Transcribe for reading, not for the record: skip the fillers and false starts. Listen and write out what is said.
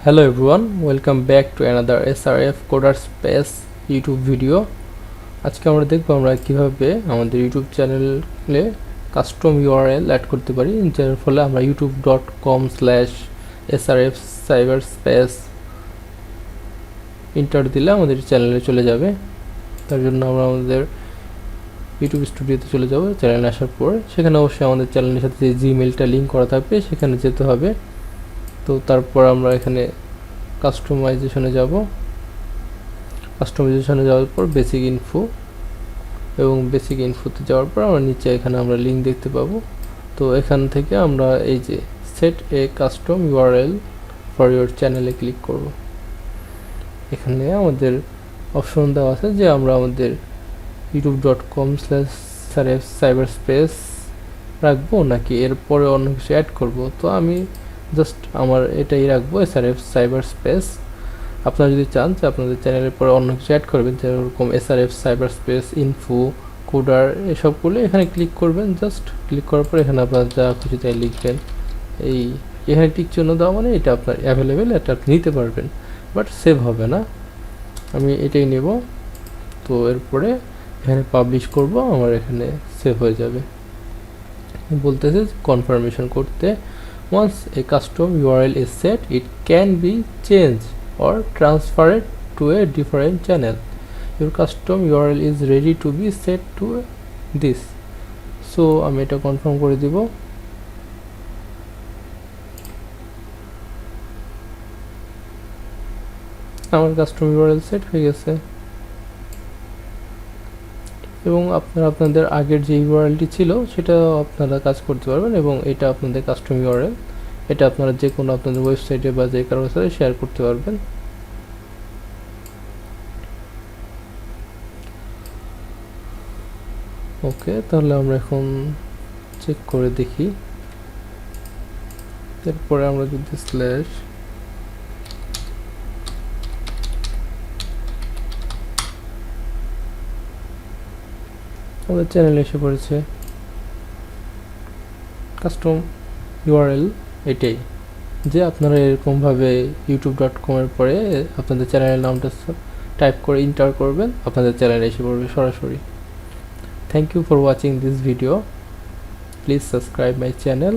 Hello everyone, welcome back to another SRF Coder Space YouTube video. আজকে আমরা দেখব আমরা কিভাবে আমাদের YouTube চ্যানেলে কাস্টম URL অ্যাড করতে পারি, যার ফলে আমরা youtube.com/srfcyberspace এন্টার দিলে আমাদের চ্যানেলে চলে যাবে। তার জন্য আমরা আমাদের ইউটিউব স্টুডিওতে চলে যাব। চ্যানেলে আসার পর সেখানে অবশ্যই আমাদের চ্যানেলের সাথে যে জিমেইলটা লিংক করা থাকবে সেখানে যেতে হবে। তো তারপর আমরা এখানে কাস্টমাইজেশনে যাব। কাস্টমাইজেশনে যাওয়ার পর বেসিক ইনফো এবং বেসিক ইনফোতে যাওয়ার পর আমরা নিচে এখানে আমরা লিংক দেখতে পাবো। তো এখান থেকে আমরা এই যে set A custom URL for your চ্যানেলে ক্লিক করব। এখানে আমাদের অপশন দেওয়া আছে যে আমরা আমাদের youtube.com/cyberspace রাখবো নাকি এরপরে অন্য কিছু অ্যাড করব। তো আমি জাস্ট আমার এটাই রাখবো, SRF Cyberspace। আপনারা যদি চান যে আপনাদের চ্যানেলের পরে অন্য কিছু অ্যাড করবেন, যেরকম SRF Cyberspace ইনফো কোডার এসব করলে এখানে ক্লিক করবেন। জাস্ট ক্লিক করার পর এখানে আপনারা যা খুশি তাই লিখবেন। এখানে টিক চিহ্ন দেওয়া মানে এটা আপনার অ্যাভেলেবেল, এটা আপনি নিতে পারবেন, বাট সেভ হবে না। আমি এটাই নেব। তো এরপরে এখানে পাবলিশ করব, আমার এখানে সেভ হয়ে যাবে। বলতেছে কনফার্মেশন করতে, once a custom URL is set, it can be changed or transferred to a different channel. Your custom URL is ready to be set to this. So আমি এটা কনফার্ম করে দিব। আমার কাস্টম URL সেট হয়ে গেছে এবং আপনারা আপনাদের আগের যে ইউআরএলটি ছিল সেটা আপনারা কাজ করতে পারবেন এবং এটা আপনাদের কাস্টম ইউআরএল। এটা আপনারা যে কোনো আপনাদের ওয়েবসাইটে বা যে কারোর সাথে শেয়ার করতে পারবেন। ওকে, তাহলে আমরা এখন চেক করে দেখি। এরপরে আমরা যদি স্ল্যাশ আমাদের চ্যানেলে এসে পড়েছে। কাস্টম ইউআরএল এটাই, যে আপনারা এরকমভাবে youtube.com এর পরে আপনাদের চ্যানেলের নামটা টাইপ করে এন্টার করবেন, আপনাদের চ্যানেলে এসে পড়বে সরাসরি। Thank you for watching this video. Please subscribe my channel.